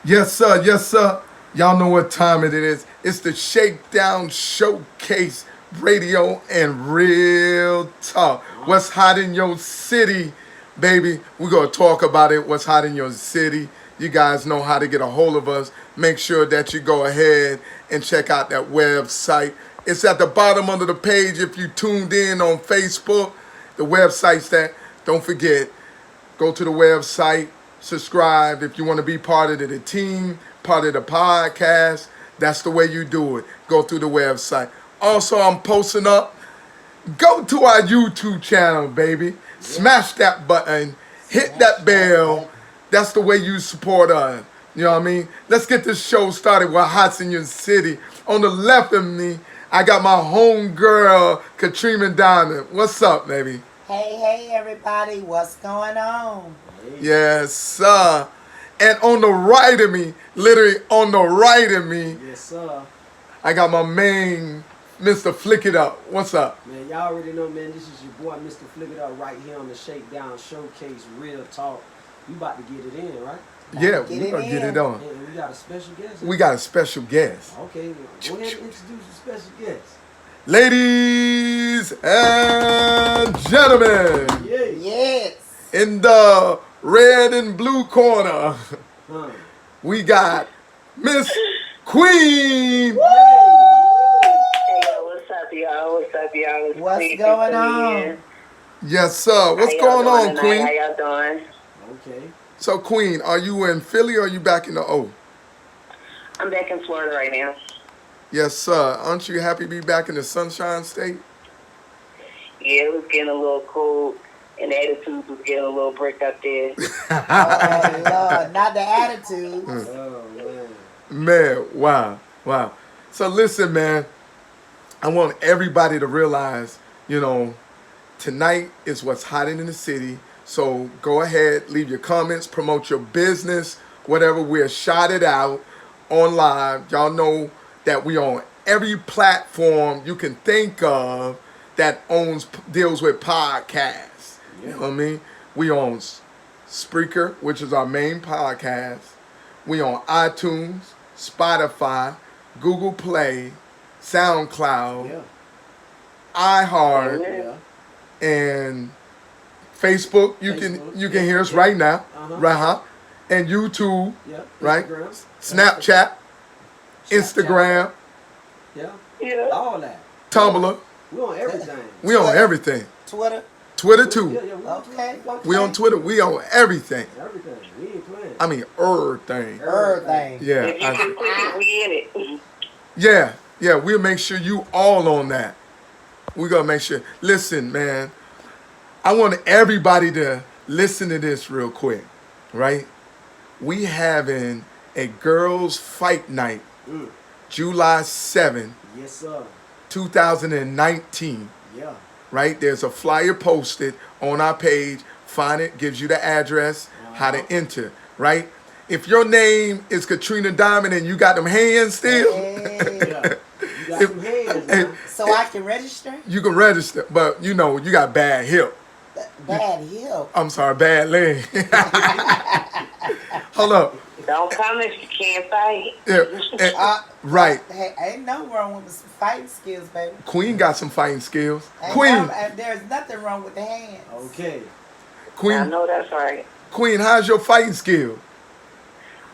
Yes, sir. Yes, sir. Y'all know what time it is. It's the Shakedown Showcase Radio and Real Talk. What's hot in your city, baby? We're going to talk about it. What's hot in your city. You guys know how to get a hold of us. Make sure that you go ahead and check out that website. It's at the bottom under the page if you tuned in on Facebook. The website's that. Don't forget, go to the website, subscribe if you want to be part of the team, part of the podcast. That's the way you do it. Go through the website. Also, I'm posting up. Go to our YouTube channel, baby. Smash that button. Hit that bell. That's the way you support us. You know what I mean? Let's get this show started with Hots in Your City. On the left of me, I got my home girl, Katrina Diamond. What's up, baby? Hey, everybody, what's going on? Yes, sir. And on the right of me, literally on the right of me, Yes, sir. I got my main Mr. Flick It Up. What's up? Man, y'all already know, man, this is your boy, Mr. Flip It Up, right here on the Shakedown Showcase Real Talk. We about to get it in, right? Yeah, Get we're it going to get in. it on. And we got a special guest. We got a special guest. Okay, go ahead and introduce the special guest. Ladies and gentlemen, Yeah. Yes. in the red and blue corner, Huh. we got Miss Queen. Hey, yo, what's up, y'all? What's up, y'all? It's What's Queen going from on? here. Yes, sir. What's How y'all going on, doing tonight? Queen? How y'all doing? Okay. So, Queen, are you in Philly or are you back in the O? I'm back in Florida right now. Yes, sir. Aren't you happy to be back in the Sunshine State? Yeah, it was getting a little cold, and the attitude was getting a little break up there. Oh, Lord, not the attitude. Oh, man. Man, wow. So listen, man, I want everybody to realize, tonight is what's hot in the city. So go ahead, leave your comments, promote your business, whatever. We're shouted out on live. Y'all know that we on every platform you can think of that deals with podcasts. You know what I mean? We on Spreaker, which is our main podcast. We on iTunes, Spotify, Google Play, SoundCloud, Yeah. iHeart, Yeah. and Facebook. You can hear us right now, Uh-huh. and YouTube, Yeah. right? Instagram. Snapchat, Instagram, Yeah. Yeah. All that. Tumblr. We on everything. We on everything. Twitter. Twitter Yeah, too. yeah, we on Okay. Twitter. We on Twitter. We on everything. Everything. We ain't playing. I mean, everything. Everything. Yeah. If you can click it, we in it. Yeah, we'll make sure you all on that. We're gonna make sure. Listen, man, I want everybody to listen to this real quick, right? We having a girls' fight night, July 7th, Yes, sir. 2019, Yeah. right? There's a flyer posted on our page. Find it, gives you the address, how to enter, right? If your name is Katrina Diamond and you got them hands still, Hey. Yeah. You got some hands, man. So I can register? you can register, but you got bad hip. Bad hip. I'm sorry, bad leg. Hold up. Don't come if you can't fight. Yeah, right. Hey, ain't no wrong with some fighting skills, baby. Queen got some fighting skills. Ain't Queen, there's nothing wrong with the hands. Okay. I Queen, know that's right. Queen, how's your fighting skill?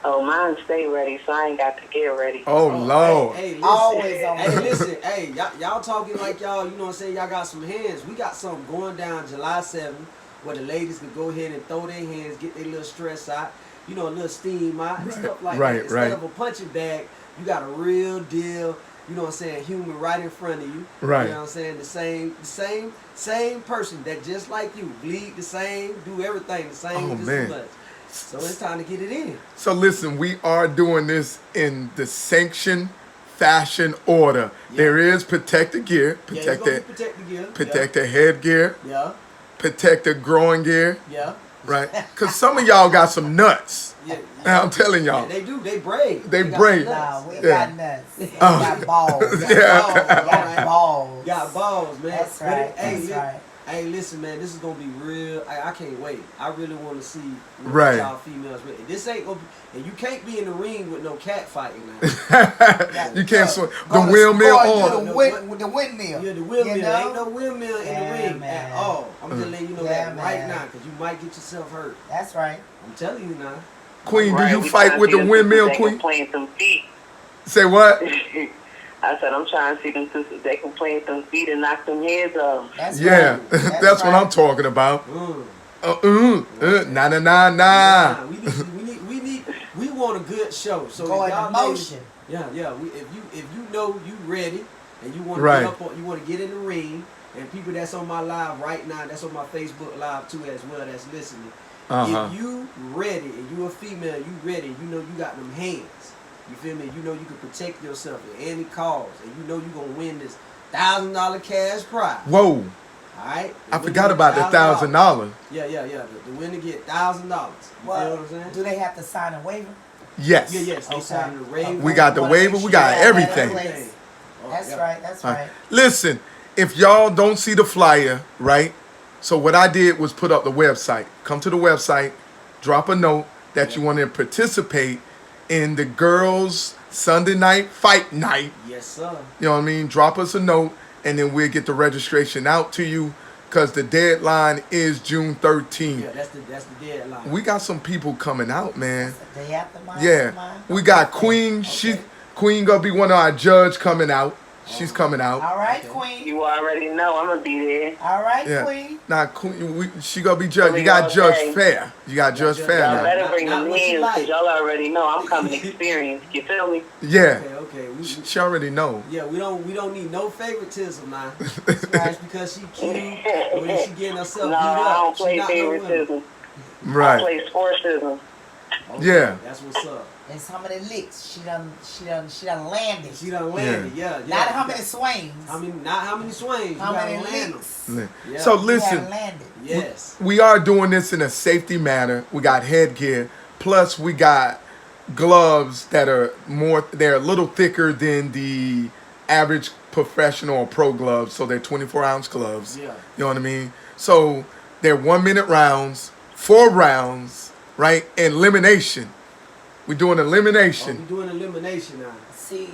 Oh, mine stay ready, so I ain't got to get ready. Oh, Lord. Hey, listen. Always on Hey, the- listen. Hey, y'all talking like y'all, you know what I'm saying? Y'all got some hands. We got something going down July 7th where the ladies can go ahead and throw their hands, get their little stress out, a little steam out, and stuff like right, that. Instead right. of a punching bag, you got a real deal, you know what I'm saying, human right in front of you. Right. You know what I'm saying? The same person that just like you, bleed the same, do everything the same, Oh, just man. as much. So it's time to get it in. So listen, we are doing this in the sanctioned fashion order. Yeah. There is protective gear, Yeah, you protect gonna the, protect the gear. protect the headgear, Yeah. protect the growing gear, Yeah. right? Because some of y'all got some nuts. Yeah. And I'm telling Yeah, y'all. they do. They brave. They got brave. some Nah, nuts. we Yeah. got nuts. We Oh. got balls. Yeah. We got balls. Got balls, man. That's But right. hey, That's right. Hey, listen, man, this is gonna be real. I can't wait. I really want to see what Right. y'all females ready. This ain't gonna be, and you can't be in the ring with no cat fighting now. You can't swim. The Go to- windmill go on. to the windmill. Yeah, the windmill. You know? Ain't no windmill in Yeah, the ring man. at all. I'm just letting you know Yeah, that right man. now, because you might get yourself hurt. That's right. I'm telling you now. Queen, do Right, you we fight trying with to the see windmill, sisters that Queen? can play some feet. Say what? I said I'm trying to see them sisters that can play some feet and knock them heads off. That's Yeah, right. that's what I'm talking about. Nah. Nah, we want a good show. So Go if in y'all motion. ladies- yeah. If you know you ready and you want Right. to get up on, you want to get in the ring, and people that's on my live right now, that's on my Facebook live too as well, that's listening. Uh-huh. If you ready and you a female, you ready, you know you got them hands. You feel me? You know you can protect yourself at any cause, and you know you gonna win this $1,000 cash prize. Whoa, All right? I forgot about the $1,000. Yeah. The winner get $1,000. You feel what I'm saying? Do they have to sign a waiver? Yes. Yes. They Okay. signed the waiver. We got the Wanna waiver, make we sure got you have that in everything. place. Oh, That's yeah. right. That's All right. right. Listen, if y'all don't see the flyer, right? So what I did was put up the website. Come to the website, drop a note that you want to participate in the girls' Sunday night fight night. Yes, sir. You know what I mean? Drop us a note, and then we'll get the registration out to you, because the deadline is June 13th. Yeah, that's the deadline. We got some people coming out, man. The day after mine. Yeah, we got Queen. Okay. Queen gonna be one of our judge coming out. She's coming out. All right, Okay. Queen. You already know I'm gonna be there. All right, Yeah. Queen. Now, Queen, she gonna be judged. You We got all judge say- fair. You got judge fair Y'all now. better bring Not them what you in, like. because y'all already know I'm coming experienced. You feel me? Yeah, Okay. she already know. Yeah, we don't need no favoritism now. It's because she cute, or when she getting herself No, beat I up. don't She play not no winner. favoritism. I Right. play sportsism. Okay, Yeah. That's what's up. And some of the licks she done landed. She done landed. Yeah. Not how many swings. Not how many swings. How you gotta many land licks. them. Yeah. So She listen, had landed. Yes. we are doing this in a safety manner. We got headgear, plus we got gloves that are they're a little thicker than the average professional or pro gloves, so they're 24-ounce gloves. Yeah. You know what I mean? So they're 1-minute rounds, 4 rounds, right? And elimination. We're doing Oh, elimination. we doing elimination now. See,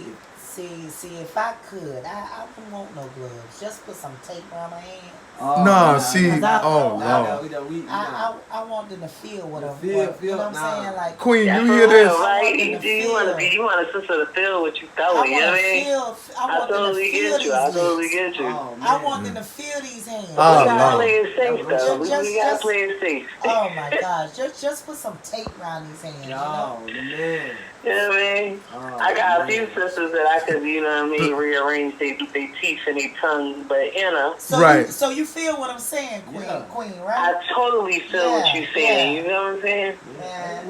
if I could, I wouldn't want no gloves. Just put some tape around my hand. Nah, see, Nah, oh nah, no. I want them to feel what I'm Feel, you know what I'm nah. saying? Like, Queen, That's you hear real, this? right? I want them to You want a sister to feel what you I feel. want You know to what I mean? feel. I I want them to totally feel get these you. I totally licks. get you. Oh, man. I want them to feel these hands. Oh, We gotta no. play it safe, though. We Just- gotta play it safe. Oh my gosh! Just put some tape around these hands. You know? Oh, man. You know what I mean? Oh, I got a man. few sisters that I could, you know what I mean, rearrange their teeth and their tongues, but you know, So Right. so you feel what I'm saying, Queen? Yeah. Queen, I right? totally feel what you're saying. You know what I'm saying? Man.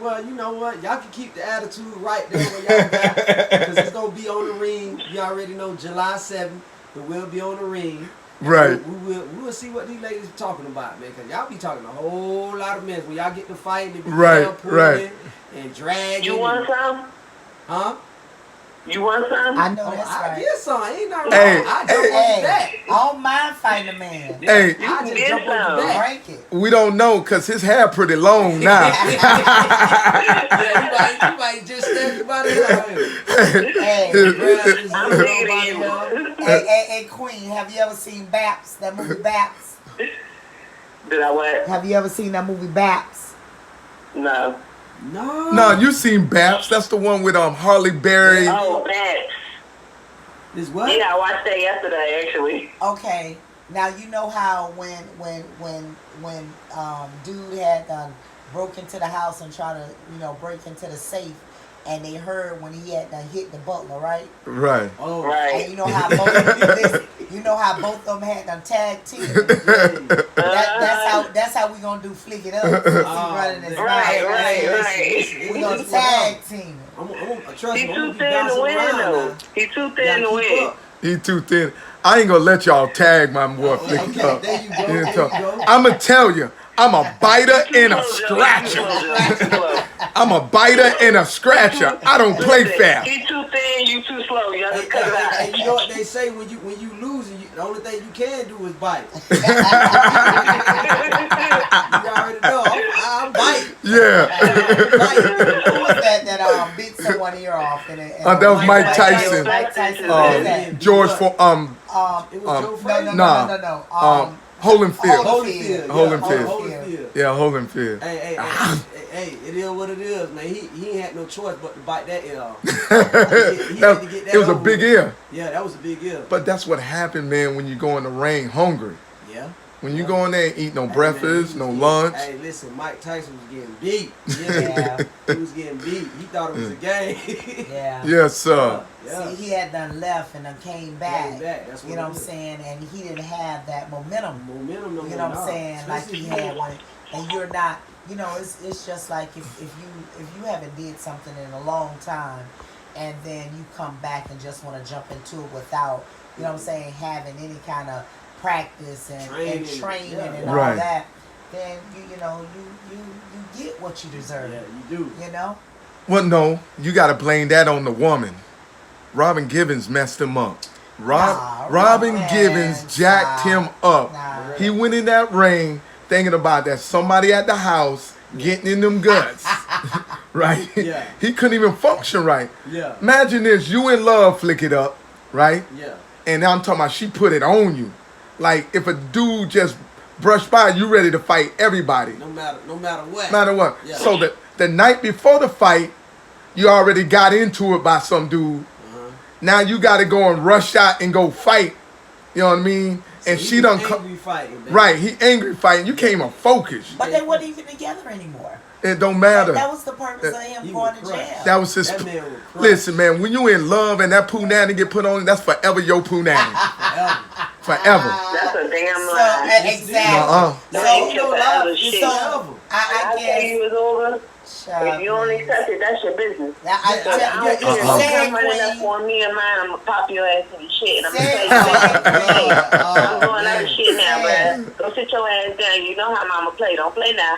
Well, you know what? Y'all can keep the attitude right there where y'all got, because it's gonna be on the ring. You already know July 7th, but we'll be on the ring. Right. We will see what these ladies are talking about, man. Cause y'all be talking a whole lot of mess when y'all get to fighting. They be Right, pulling right. and dragging. You want and, some? Huh? You want some? I know Oh, that's I right. get some. Ain't nothing Hey, wrong. I jump on Hey, the back. I don't mind fighting a man. Hey, You I can just get jump on some. the back. Break it. we don't know because his hair pretty long now. Yeah, you might just stand your body out here. Hey, I'm digging you. hey, Queen, have you ever seen Baps? That movie Baps? Did I what? Have you ever seen that movie Baps? No. No. No, you seen Baps? That's the one with Harley Berry. Oh, Bats. Is what? Yeah, I watched that yesterday, actually. Okay. Now you know how when dude had broke into the house and tried to break into the safe, and they heard when he had hit the butler, right? Right. Oh, And Right. you know how both of them had done tag team. That's how we gonna do flick it up. Since he running his Right, mouth. right. We gonna tag team. Trust He me, I'm too gonna be thin to bouncing win, around though. now. He too Gotta thin to keep win. up. He too thin. I ain't gonna let y'all tag my boy Flick Okay, up. there you go. There you go. I'm gonna tell you, I'm a biter and a scratcher. I'm a biter and a scratcher. I don't play fair. He too thin, you too slow. Y'all just cut it And out. you know what they say when you lose, The only thing you can do is bite. You already know. I'm biting. Yeah. Who was that bit someone ear off? That was Mike Tyson. Mike Tyson. Who was that? George for It was Joe Frazier. No. Holyfield. Holyfield. Yeah, Holyfield. Hey, it is what it is, man. He ain't had no choice but to bite that ear off. He had to get that It was a over big with. ear. Yeah, that was a big ear. But that's what happened, man, when you go in the rain hungry. Yeah. When you go in there and eat no Hey, breakfast, man, no he was lunch. Hey, listen, Mike Tyson was getting beat. Yeah. He was getting beat. He thought it was a game. Yeah. Yes, sir. Yeah. See, he had done left and then came back. Came back, that's what you know it what I'm is. saying? And he didn't have that momentum. Momentum, no You know what I'm more, saying? Like Especially he had one. And you're not, you know, it's just like if you haven't did something in a long time and then you come back and just want to jump into it without, you know what I'm saying, having any kind of practice and training yeah. and all Right. that, then you get what you deserve. Yeah, you do. You know? Well, no, you got to blame that on the woman. Robin Givens messed him up. Robin man, Givens jacked him up. Nah. He went in that ring thinking about that somebody at the house getting in them guts. Right? Yeah. He couldn't even function right. Yeah. Imagine this, you in love, flick it up, right? Yeah. And now I'm talking about she put it on you. Like if a dude just brushed by, you ready to fight everybody. No matter what. No matter what. Yeah. So the night before the fight, you already got into it by some dude. Now you got to go and rush out and go fight. You know what I mean? So And he she was done angry fighting, baby. right. He angry fighting. You can't even focus. But they weren't even together anymore. It don't matter. That was the purpose of him He going was to jail. crushed. That was his. That man was crushed. Listen, man. When you in love and that punani get put on, that's forever your punani. Forever. That's a damn So, lie. exactly. That So, ain't your forever shit. so I I tell you it's over. Shut If you don't accept it, that's your business. I tell you, If you come running up on me and mine, I'm gonna pop your ass in the shit. And I'm gonna tell you, I'm doing other shit now, bruh. Go sit your ass down. You know how mama play. Don't play now.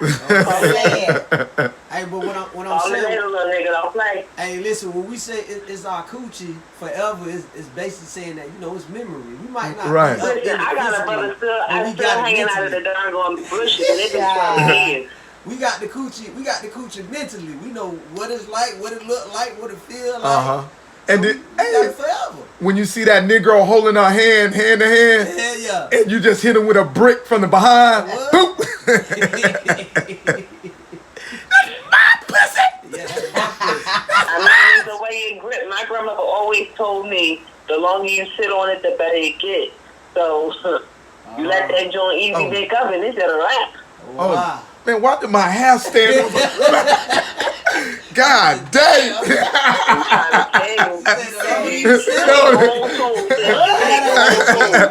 Hey, but when I'm Call me saying, later, little nigga. Don't play. hey, listen, when we say it's our coochie forever, it's basically saying that, you know, it's memory. We might not Right. be up Listen, I got a brother still. but I'm we still got it hanging out of mentally. the darn going bushes, and it's been 12 years. We got the coochie mentally. We know what it's like, what it look like, what it feel like. Uh-huh. And We then, got hey, it forever. when you see that Negro holding her hand to hand, Hell yeah. and you just hit him with a brick from the behind, What? boop. Yeah, that's my pussy. I mean, it's the way it grip. My grandmother always told me, the longer you sit on it, the better it gets. So, you let that joint easy dick up, and it's at a wrap. Oh, Wow. man, why did my hair stand up? God damn. I'm trying to tell you.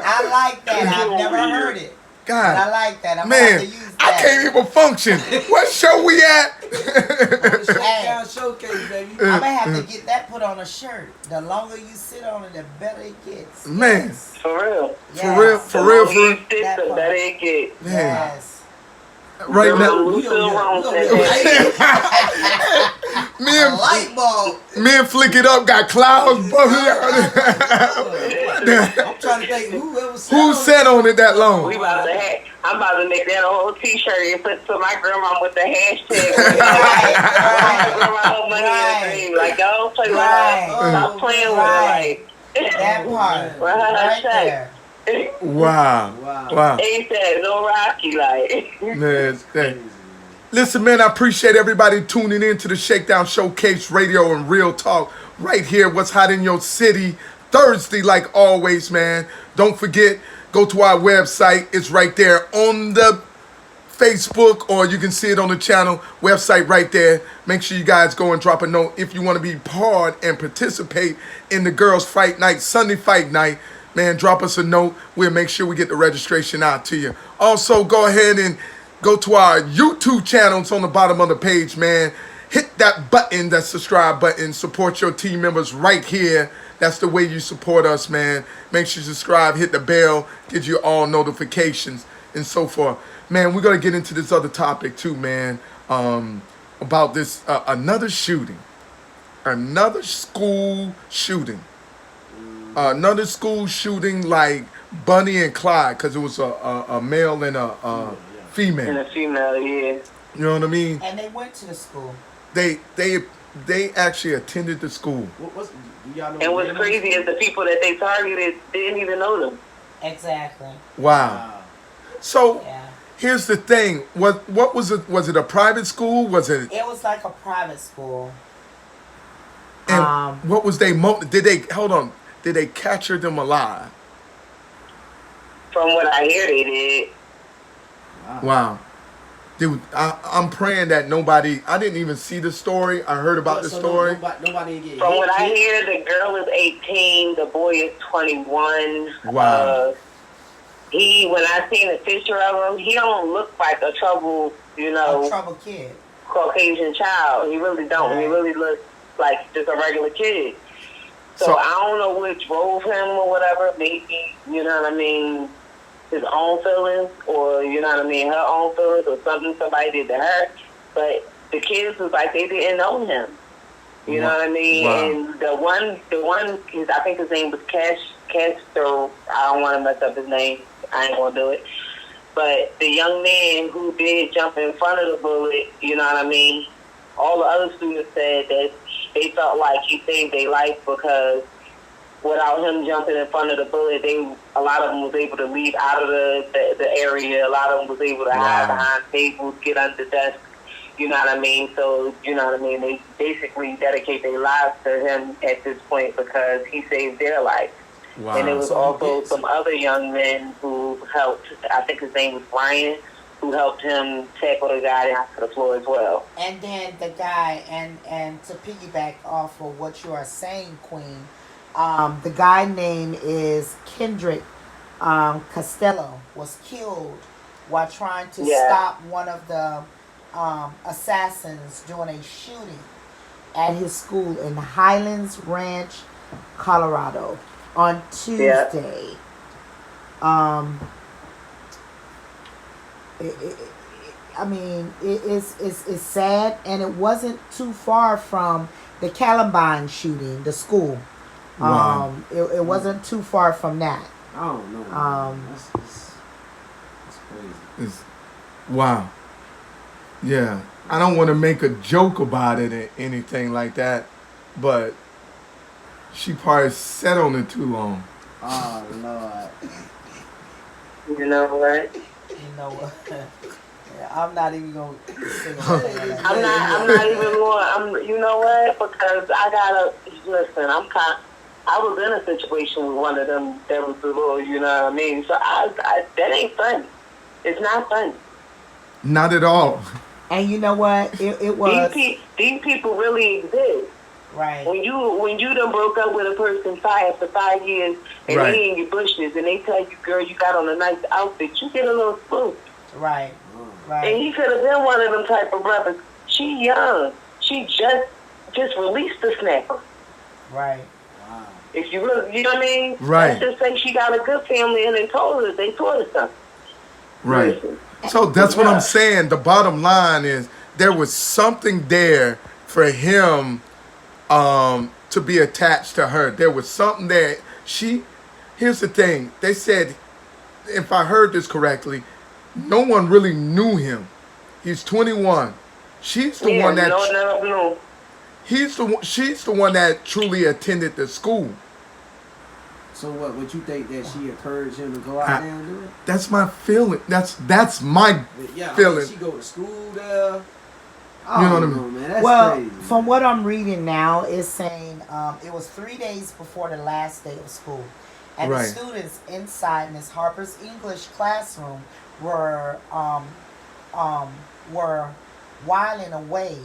I like that. I've never heard it. But I God, like that. I'm gonna have man, to use I that. can't even function. What show we at? ShakeDown Showcase, baby. I'm gonna have to get that put on a shirt. The longer you sit on it, the better it gets. Man. Yes. For real. Yes. For real. The better it gets. Man, Yes. right now, We still wrong we for over here. that. A light bulb. me and Flick It Up got clouds. I'm trying to think Who sat on it that long? We about to have. I'm about to make that a whole T-shirt and put to my grandma with the hashtag. My grandma no money in the dream. Like, don't play with her. Stop playing with her. Like, That part. Well, Right check. there. Wow. Ain't that no Rocky like? Man, listen, man, I appreciate everybody tuning in to the Shakedown Showcase Radio and Real Talk right here. What's hot in your city? Thursday, like always, man. Don't forget, go to our website. It's right there on the Facebook, or you can see it on the channel website right there. Make sure you guys go and drop a note if you want to be part and participate in the girls' fight night, Sunday fight night. Man, drop us a note. We'll make sure we get the registration out to you. Also, go ahead and go to our YouTube channel. It's on the bottom of the page, man. Hit that button, that subscribe button. Support your team members right here. That's the way you support us, man. Make sure you subscribe, hit the bell, gives you all notifications and so forth. Man, we're going to get into this other topic too, man, about this, another shooting. Another school shooting. Another school shooting like Bunny and Clyde, because it was a male and a female. And a female, yeah. You know what I mean? And they went to the school. They they they actually attended the school. Do y'all know And the what's name of the crazy school? is the people that they targeted didn't even know them. Exactly. Wow. So Yeah. here's the thing. What was it? Was it a private school? Was it? It was like a private school. And what was they? Did they hold on? Did they capture them alive? From what I hear, they did. Wow. Dude, I'm praying that nobody. I didn't even see the story. I heard about the So story. Nobody get From hit, what I killed? hear, the girl is 18, the boy is 21. Wow. When I seen a picture of him, he don't look like a troubled, A trouble kid. Caucasian child. He really don't. He Right. really looks like just a regular kid. So So- I don't know what drove him or whatever. Maybe, you know what I mean, his own feelings, or, you know what I mean, her own feelings, or something somebody did to her. But the kids was like, they didn't know him. You know what I mean? Wow. And the one, I think his name was Castro. I don't want to mess up his name. I ain't gonna do it. But the young man who did jump in front of the bullet, you know what I mean? All the other students said that they felt like he saved their life because without him jumping in front of the bullet, a lot of them was able to leave out of the area. A lot of them was able to hide behind tables, get under desks. You know what I mean? So, you know what I mean? They basically dedicate their lives to him at this point because he saved their life. Wow. And there was So also some other young men who helped. I think his name was Brian, who helped him tackle the guy down to the floor as well. And then the guy, and to piggyback off of what you are saying, Queen, the guy name is Kendrick Costello, was killed while trying to stop one of the assassins doing a shooting at his school in Highlands Ranch, Colorado on Tuesday. I mean, it's sad, and it wasn't too far from the Columbine shooting, the school. Wow. It wasn't too far from that. I don't know. That's crazy. Wow. Yeah. I don't want to make a joke about it or anything like that, but she probably sat on it too long. Oh Lord. You know what? You know what? I'm not even gonna say anything. I'm not even going. You know what? Because I gotta listen. I was in a situation with one of them that was a little, you know what I mean. So that ain't fun. It's not fun. Not at all. And you know what? It was These people really exist. right. When you done broke up with a person after 5 years and Right. they in your bushes and they tell you, girl, you got on a nice outfit, you get a little spooked. Right. And Right. he could have been one of them type of brothers. She young. She just released the snapper. Right. Wow. If you look, you know what I mean? Right. Let's just say she got a good family and they taught her something. Right. Listen. So that's what Yeah. I'm saying. The bottom line is there was something there for him to be attached to her. There was something there. Here's the thing. They said, if I heard this correctly, no one really knew him. He's 21. She's the one that no. she's the one that truly attended the school. So what? Would you think that she encouraged him to go out there and do it? That's my feeling. That's my Yeah. feeling. She go to school there. You know what I mean? Man, that's Well, crazy. from what I'm reading now, it's saying it was 3 days before the last day of school, and Right. the students inside Miss Harper's English classroom were whiling away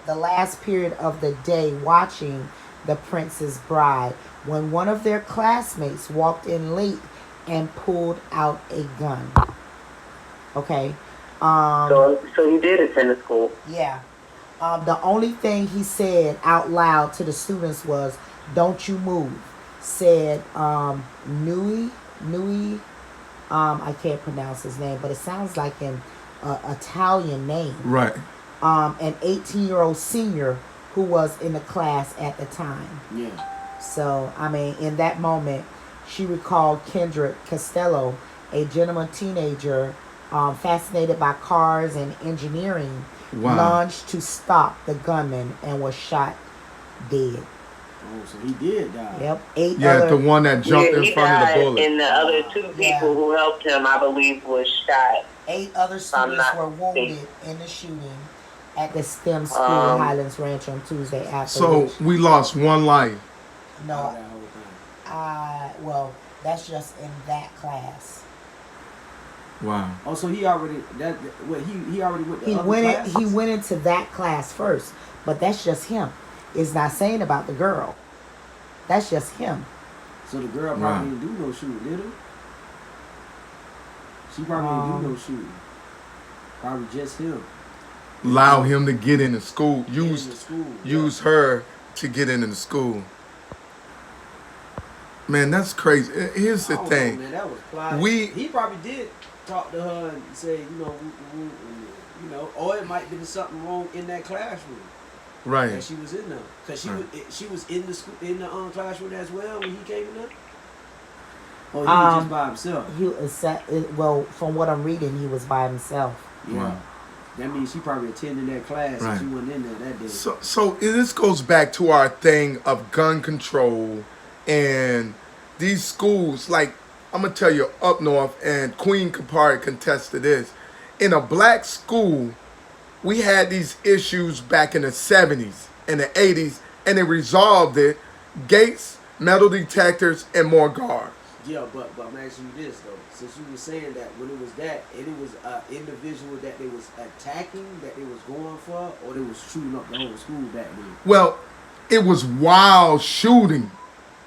the last period of the day watching The Princess Bride when one of their classmates walked in late and pulled out a gun. Okay. So he did attend the school. Yeah. The only thing he said out loud to the students was, "Don't you move," said Nui. I can't pronounce his name, but it sounds like an Italian name. Right. An 18-year-old senior who was in the class at the time. Yeah. So, I mean, in that moment, She recalled Kendrick Costello, a gentleman teenager fascinated by cars and engineering, Wow. launched to stop the gunman and was shot dead. Oh, so he did die. Yep. 8 Yeah, other the one that jumped Yeah, in he front of the died, bullet. and the other two people Yeah. who helped him, I believe, was shot. 8 other I'm students not were wounded mistaken. in the shooting at the STEM school Highlands Ranch on Tuesday after. So we lost one life. No, Out of that whole thing. well, that's just in that class. Wow. Oh, so he already he already went to He other went classes? he went into that class first, but that's just him. It's not saying about the girl. That's just him. So the girl Right. probably didn't do no shooting, did her? She probably didn't do no shooting. Probably just him. Allow him to get into school. Get into Use school. use her to get into the school. Man, that's crazy. Here's I the don't thing. know, man, that was plotted. He probably did talk to her and say, or it might have been something wrong in that classroom that Right. she was in there, because Right. she was in the school classroom as well when he came in there. Or he was just by himself. Well, from what I'm reading, he was by himself. Yeah. Wow. That means she probably attended that class Right. and she wasn't in there that day. So this goes back to our thing of gun control and these schools. Like, I'm gonna tell you, up north, and Queen could probably contest to this. In a black school, we had these issues back in the 70s and the 80s, and they resolved it. Gates, metal detectors, and more guards. Yeah, but I'm asking you this though. Since you were saying that when it was that, and it was an individual that they was attacking, that they was going for, or they was shooting up the whole school back then. Well, it was wild shooting.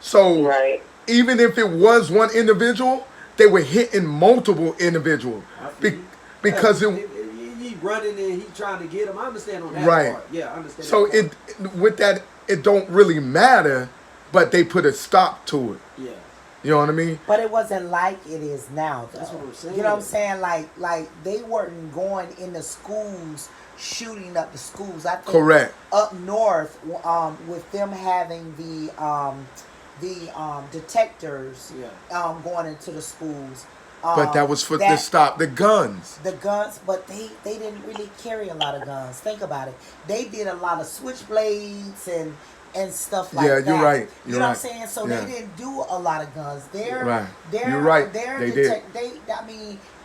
So Right. even if it was one individual, they were hitting multiple individuals. I feel you. Because Yeah, it he running and he trying to get him. I understand on that Right. part. Yeah, I understand. so that it with that it don't really matter, but they put a stop to it. part. Yeah. You know what I mean? But it wasn't like it is now, though. That's what I'm saying. You know what I'm saying? Like they weren't going into schools shooting up the schools. I think Correct. up north, with them having the detectors, going into the schools. But that was to stop the guns. The guns, but they didn't really carry a lot of guns. Think about it. They did a lot of switchblades and stuff like that. Yeah, you're right. You know what I'm saying? So Yeah. they didn't do a lot of guns. They're Right. They're, You're right. They're They did.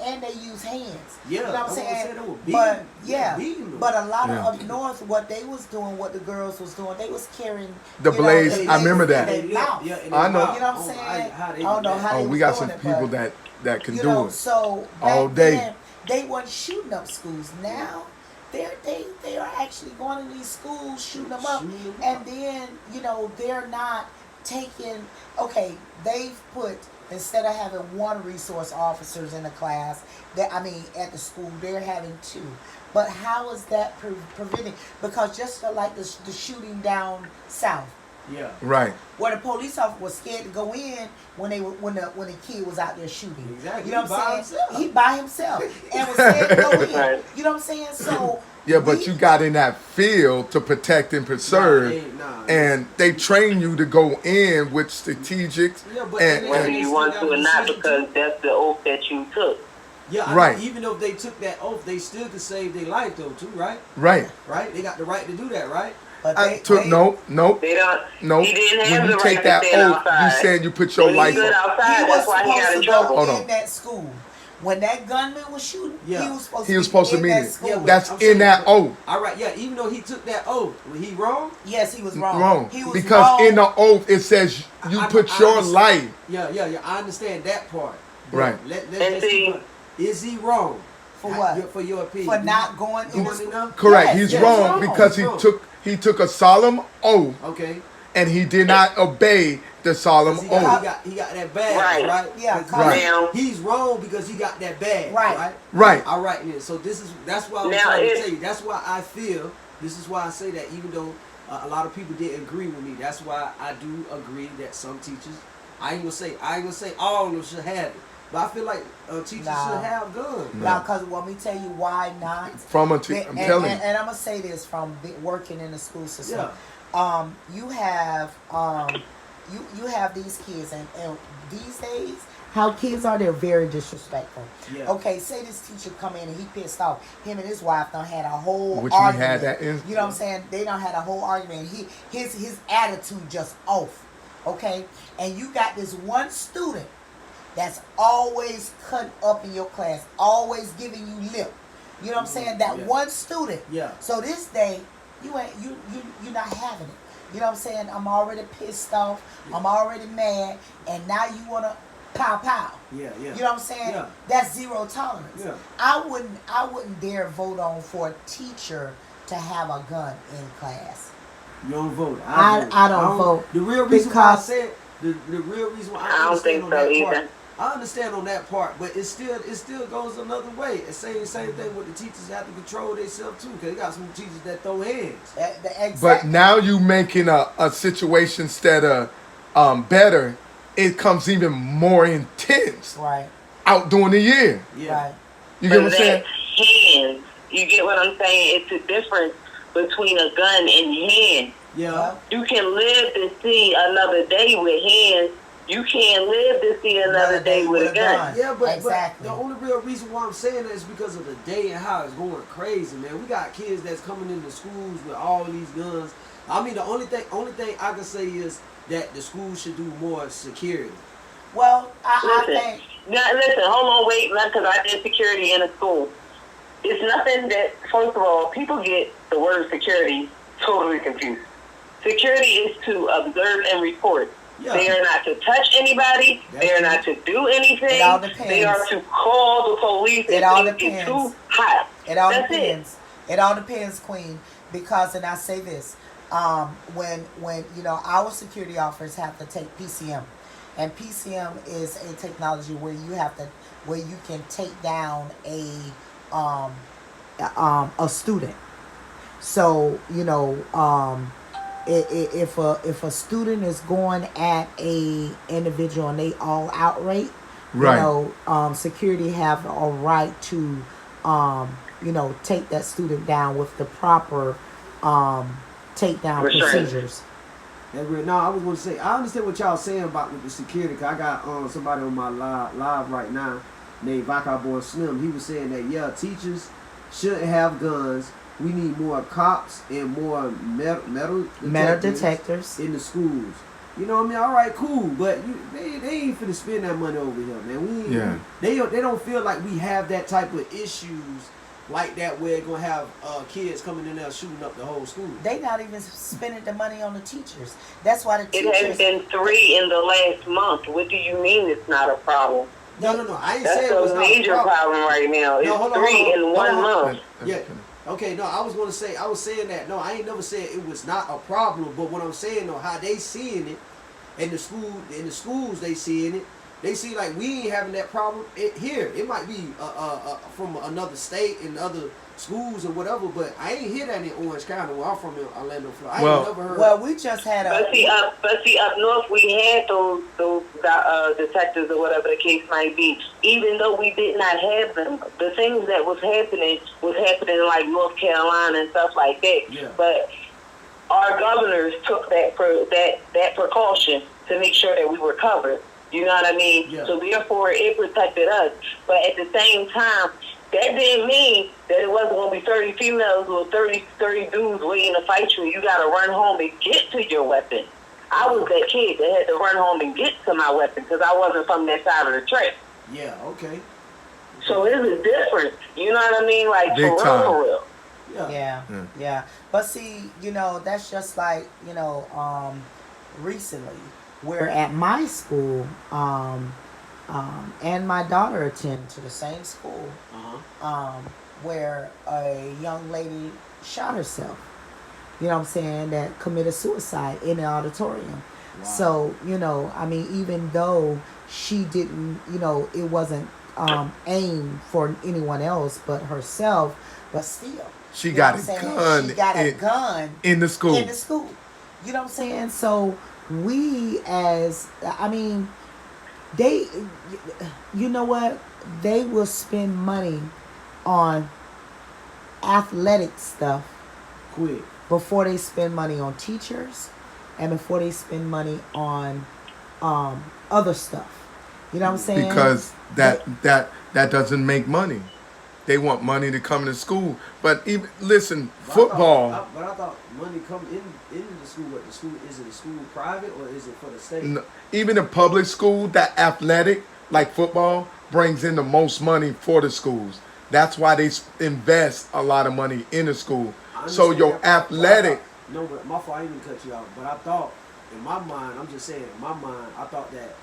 And they use hands. Yeah, You know what I'm that's what I'm saying? saying. They were But beating- beating them. but a lot Yeah. of up north, what they was doing, what the girls was doing, they was carrying The blades, the I remember blades that. in their mouth. Yeah, in I their know. mouth. You know what I'm Oh, saying? how they I don't do know that. how Oh, they we was got doing some it, people but, that can you do know, it. so all back day. then, they weren't shooting up schools. Now they are actually going to these schools shooting them up, Shooting 'em and up. then they're not taking. Okay, they've put, instead of having one resource officers in a class, at the school, they're having 2. But how is that preventing? Because just like the shooting down south, Yeah. Right. where the police officer was scared to go in when the kid was out there shooting. Exactly. You know what I'm He saying? by himself. He by himself and was scared to go in. Right. You know what I'm saying? So Yeah, but you got in that field to protect and preserve, Nah. and they train you to go in with strategics. Yeah, but and, they- Whether and you want to or not, because that's the oath that you took. Yeah, I Right. mean, even though they took that oath, they still could save their life though, too, right? right. Right? They got the right to do that, right? but I took nope. They don't. No. He didn't have When the you right take to that stand oath, outside. you saying you put your When he life stood on. outside, he was that's why he got supposed in to trouble. go Hold in on. that school. When that gunman was shooting, Yeah. he was supposed He to was supposed to be meet in that it. school. Yeah, but That's I'm in saying- that oath. All right, yeah. Even though he took that oath, was he wrong? Yes, he was wrong. Wrong. He was Because wrong. in the oath it says you I put your understand. life. Yeah. I understand that part. But Right. Let's And just see- keep it. Is he wrong? For what? For your opinion. For not going in the Going school. enough? Correct. Yes, He's yes, wrong wrong. because Wrong. he took a solemn oath Okay. and he did not obey the solemn 'Cause he oath. got that badge, Right. right? Yeah, 'Cause Right. Now, He's wrong because he got that badge, Right. right? Right. All right, then. So that's why I'm Now, trying to it- tell you. That's why I feel. This is why I say that even though a lot of people didn't agree with me, that's why I do agree that some teachers. I ain't gonna say all of them should have it, but I feel like teachers Nah. should have guns. Now, because let me tell you why not. From a I'm telling you. and I'm gonna say this from working in the school system. Yeah. You have you have these kids, and these days, how kids are, they're very disrespectful. Yeah. Okay, say this teacher come in and he pissed off. Him and his wife done had a whole Which we argument. had that in- You know what I'm saying? They done had a whole argument. His attitude just off. Okay, and you got this one student that's always cut up in your class, always giving you lip. You know what I'm saying? That Yeah. one student. Yeah. So this day, you're not having it. You know what I'm saying? I'm already pissed off. Yeah. I'm already mad, and now you wanna pow pow. Yeah, yeah. You know what I'm saying? Yeah. That's zero tolerance. Yeah. I wouldn't dare vote on for a teacher to have a gun in class. You don't vote. I don't vote. The real reason why I because- said the real reason why I I don't understand think on so that either. part. I understand on that part, but it still goes another way. It's saying the same thing with the teachers have to control themselves too, because they got some teachers that throw hands. Exactly. But now you making a situation instead of better, it comes even more intense Right. out during the year. Yeah. Right. You get what I'm But saying? that's hands. You get what I'm saying? It's a difference between a gun and hand. Yeah. You can live to see another day with hands. You can't live to see another day with a gun. Yeah, but Exactly. the only real reason why I'm saying that is because of the day and how it's going crazy, man. We got kids that's coming into schools with all these guns. I mean, the only thing I can say is that the schools should do more security. Well, I Listen, think now, listen, hold on, wait, because I did security in a school. It's nothing that, first of all, people get the word security totally confused. Security is to observe and report. Yeah. They are not to touch anybody. That's They are true. not to do anything. It all depends. They are to call the police It all if things get depends. too hot. it all That's depends. It all depends, Queen. Because, and I say this, when our security officers have to take PCM, and PCM is a technology where you can take down a student. So if a student is going at a individual and they all outright, Right. security have a right to take that student down with the proper takedown Restraint. procedures. That's real. No, I was going to say, I understand what y'all saying about with the security, because I got somebody on my live right now named Vodka Boy Slim. He was saying that, yeah, teachers shouldn't have guns. We need more cops and more metal detectors in the schools. You know what I mean? All right, cool, but they ain't finna spend that money over here, man. Yeah. They don't feel like we have that type of issues like that where they're gonna have kids coming in there shooting up the whole school. They not even spending the money on the teachers. That's why the It has teachers. been 3 in the last month. What do you mean it's not a problem? No. I ain't That's saying it was a not major a problem. problem right now. It's No, hold on, 3 hold on. in 1 Hold on. month. Yeah. Okay, no, I was saying that. No, I ain't never said it was not a problem. But what I'm saying, though, how they seeing it, in the schools they seeing it. They see like we ain't having that problem here. It might be from another state and other schools or whatever, but I ain't hear that in Orange County where I'm from in Orlando, Florida. I ain't never heard. Well, we just had But see, up north we had those detectives or whatever the case might be. Even though we did not have them, the things that was happening in like North Carolina and stuff like that. Yeah. But our governors took that precaution to make sure that we were covered. You know what I mean? Yeah. So therefore, it protected us. But at the same time, that didn't mean that it wasn't going to be 30 females or 30 dudes waiting to fight you. You got to run home and get to your weapon. I was that kid that had to run home and get to my weapon because I wasn't from that side of the track. Yeah. Okay. So it was different. You know what I mean? Like, Big for time. real, for real. Yeah. But see, that's just like, recently, where at my school, and my daughter attended to the same school, where a young lady shot herself, that committed suicide in the auditorium. Wow. So, even though she didn't, it wasn't aimed for anyone else but herself, but still. She You know got what a I'm saying? gun. She got a gun in the school. in the school. You know what I'm saying? So we they, you know what? They will spend money on athletic stuff Quick. before they spend money on teachers, and before they spend money on other stuff. You know what I'm saying? Because that doesn't make money. They want money to come to school. But even listen, football. But I thought money come into the school. What the school is it? A school private or is it for the state? Even in public school, that athletic, like football, brings in the most money for the schools. That's why they invest a lot of money in the school. I So understand your that part, but I athletic, thought- no, but my fault. I didn't cut you out. But I thought in my mind, I'm just saying, in my mind, I thought that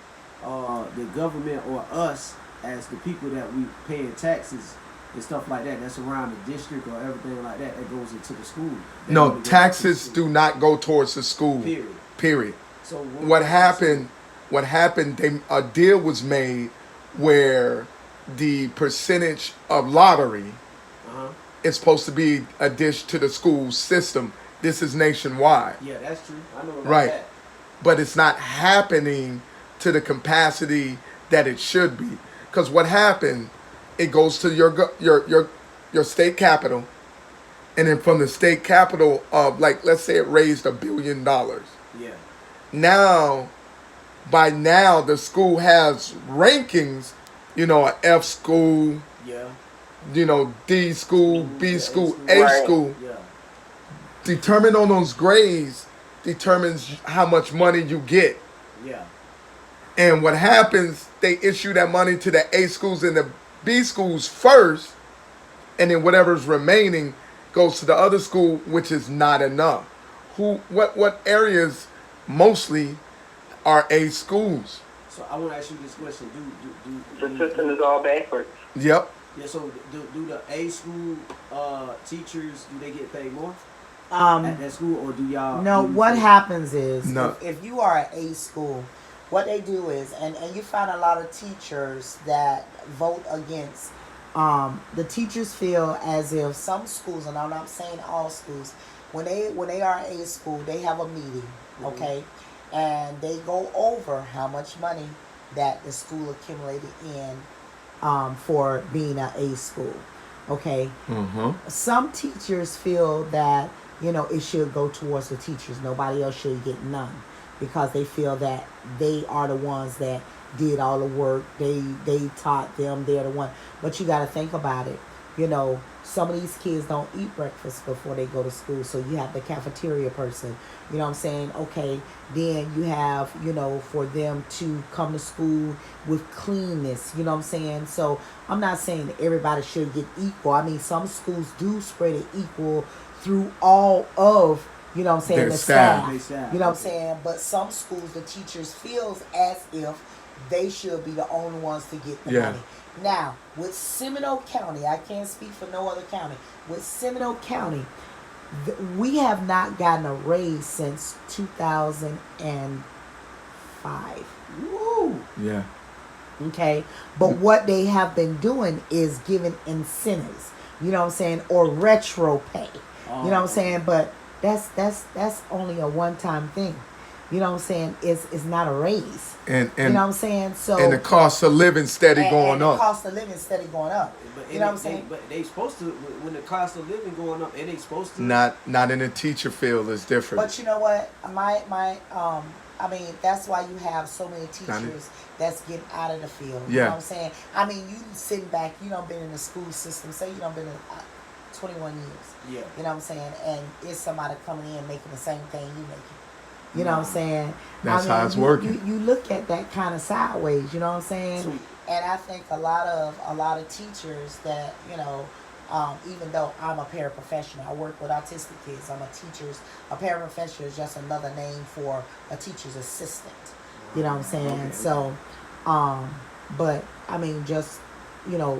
the government or us as the people that we paying taxes and stuff like that, that's around the district or everything like that, that goes into the school. That no, money goes taxes into the do not go towards the school. school. Period. So What happened? A deal was made where the percentage of lottery Uh-huh. is supposed to be a dish to the school system. This is nationwide, Yeah, that's true. I know about right? that. But it's not happening to the capacity that it should be. Because what happened? It goes to your state capital, and then from the state capital of, like, let's say it raised $1 billion. Yeah. Now, by now, the school has rankings. A F school, Yeah. D school, B Yeah, school, A A school. school. Yeah. Determined on those grades determines how much money you get. Yeah. And what happens, they issue that money to the A schools and the B schools first, and then whatever's remaining goes to the other school, which is not enough. What areas mostly are A schools? So I want to ask you this question: The system is all backwards. Yep. Yeah. So do the A school teachers, do they get paid more Um, at that school, or do y'all? No, do you what say- happens is No. if you are at a school, what they do is, and you find a lot of teachers that vote against. The teachers feel as if some schools, and I'm not saying all schools, when they are a school, they have a meeting, okay, and they go over how much money that the school accumulated in for being a school, okay. Mm-hmm. Some teachers feel that it should go towards the teachers. Nobody else should get none because they feel that they are the ones that did all the work. They taught them. They're the one. But you got to think about it. Some of these kids don't eat breakfast before they go to school. So you have the cafeteria person. You know what I'm saying? Okay. Then you have, for them to come to school with cleanness. You know what I'm saying? So I'm not saying that everybody should get equal. I mean, some schools do spread it equal through all of, you know what I'm saying, Their the staff. staff. Their staff. You know what I'm saying? But some schools, the teachers feels as if they should be the only ones to get the Yeah. money. Now, with Seminole County, I can't speak for no other county. With Seminole County, we have not gotten a raise since 2005. Woo! Yeah. Okay, but what they have been doing is giving incentives. You know what I'm saying, or retro pay. You know what I'm saying, but that's only a one-time thing. You know what I'm saying? It's not a raise. And You know what I'm saying? So and the cost of living steady going the up. cost of living steady going up. But You know what I'm saying? But they supposed to, when the cost of living going up, and they supposed to. Not in the teacher field is different. But you know what? I mean, that's why you have so many teachers that's getting out of the field. You Yeah. know what I'm saying? I mean, you sitting back, been in the school system, say you been in 21 years. Yeah. You know what I'm saying? And it's somebody coming in making the same thing you making. You know what I'm saying? That's how it's working. You look at that kind of sideways, you know what I'm saying? Sweet. And I think a lot of teachers that, even though I'm a paraprofessional, I work with autistic kids. A paraprofessional is just another name for a teacher's assistant. You know what I'm saying? Okay. So, but I mean, just,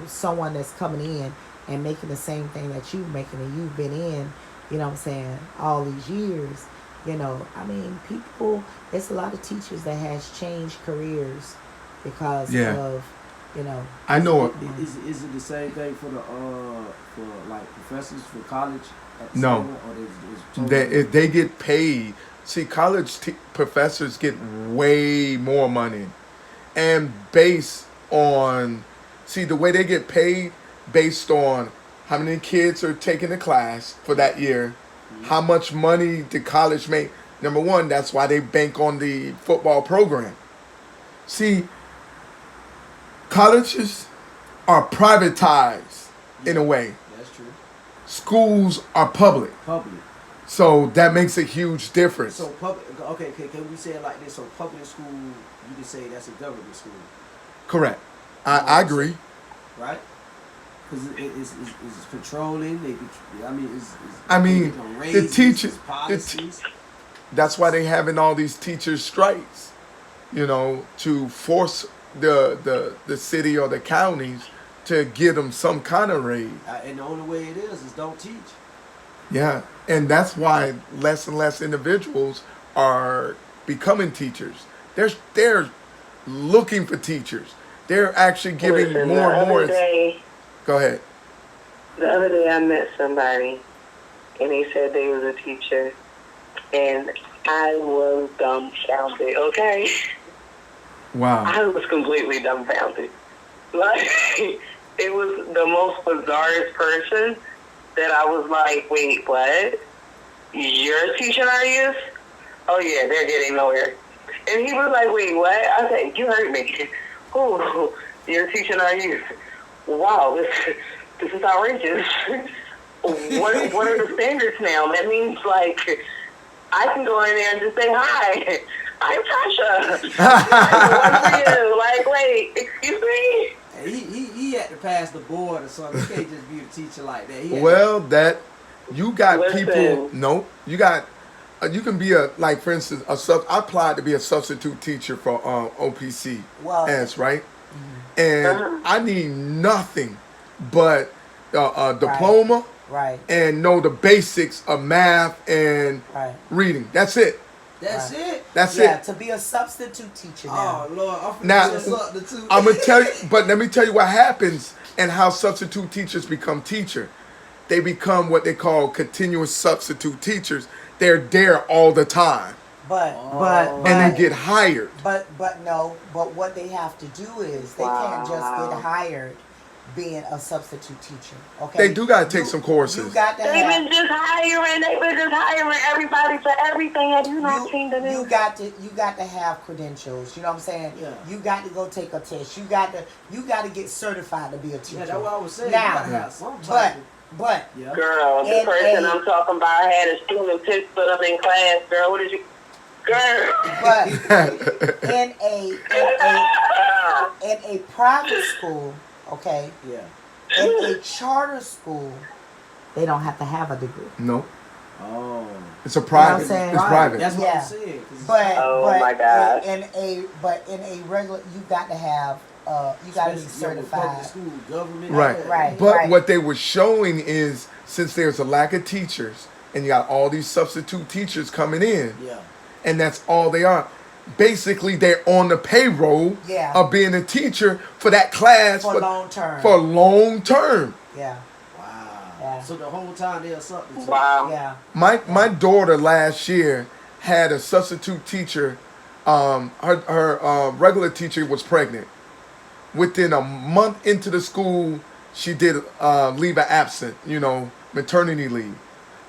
someone that's coming in and making the same thing that you're making and you've been in, you know what I'm saying, all these years, I mean, there's a lot of teachers that has changed careers because Yeah. of, I know it. Is it the same thing for like professors for college? At the No. same, or it's totally They get paid. See, college professors get way more money, and based on, the way they get paid based on how many kids are taking the class for that year, how much money the college make. Number one, that's why they bank on the football program. See, colleges are privatized in a way. That's true. Schools are public. Public. So that makes a huge difference. So public. Okay, can we say it like this? So public school, you can say that's a government school, Correct. I agree. right? Because it's controlling. I mean, getting the raises, teacher- it's policies. That's why they having all these teachers strikes, to force the city or the counties to give them some kind of raise. And the only way it is don't teach. Yeah, and that's why less and less individuals are becoming teachers. They're looking for teachers. They're actually giving Listen, more and more. Go ahead. The other day I met somebody, and they said they was a teacher, and I was dumbfounded, okay? Wow. I was completely dumbfounded. Like, it was the most bizarrest person that I was like, wait, what? You're teaching our youth? Oh, yeah, they're getting nowhere. And he was like, wait, what? I said, you heard me. Oh, you're teaching our youth. Wow, this is outrageous. What are the standards now? That means, like, I can go in there and just say, hi, I'm Tasha. What are you? Like, wait, excuse me? And he had to pass the board or something. He can't just be a teacher like that. You got Listen. people. No, you got. You can be like for instance, I applied to be a substitute teacher for OPC. Well- as right, and I need nothing but a diploma Right. and know the basics of math and Right. reading. That's it. That's Right. it. That's Yeah, it. to be a substitute teacher now. Oh Lord, I'm Now, finna say something too. I'm gonna tell you, but let me tell you what happens and how substitute teachers become teacher. They become what they call continuous substitute teachers. They're there all the time, But and they get hired. But what they have to do is they can't just get hired being a substitute teacher. Okay, They do gotta take some courses. You got to They've have. been just hiring everybody for everything. Have you not seen the news? You got to have credentials. You know what I'm saying? Yeah. You got to go take a test. You got to get certified to be a teacher. Yeah, that's what I was saying. Now, you gotta have some type but of- but yeah. Girl, the And person a- I'm talking about had a student pissed for them in class. Girl, what did you? Girl. but in a private school, okay, Yeah. in a charter school, they don't have to have a degree. No, Oh. it's a private. saying? It's private. That's what Yeah. I'm saying. 'Cause it's But Oh, but my gosh. in a regular, you got to have you got to be especially, with certified. public school, government. Right. Right. But what they were showing is since there's a lack of teachers and you got all these substitute teachers coming in, Yeah. and that's all they are. Basically, they're on the payroll Yeah. of being a teacher for that class For long term. For long term. Yeah. Wow. Yeah. So the whole time they're something. Wow. Yeah. My daughter last year had a substitute teacher. Her regular teacher was pregnant. Within a month into the school, she did leave of absent, maternity leave.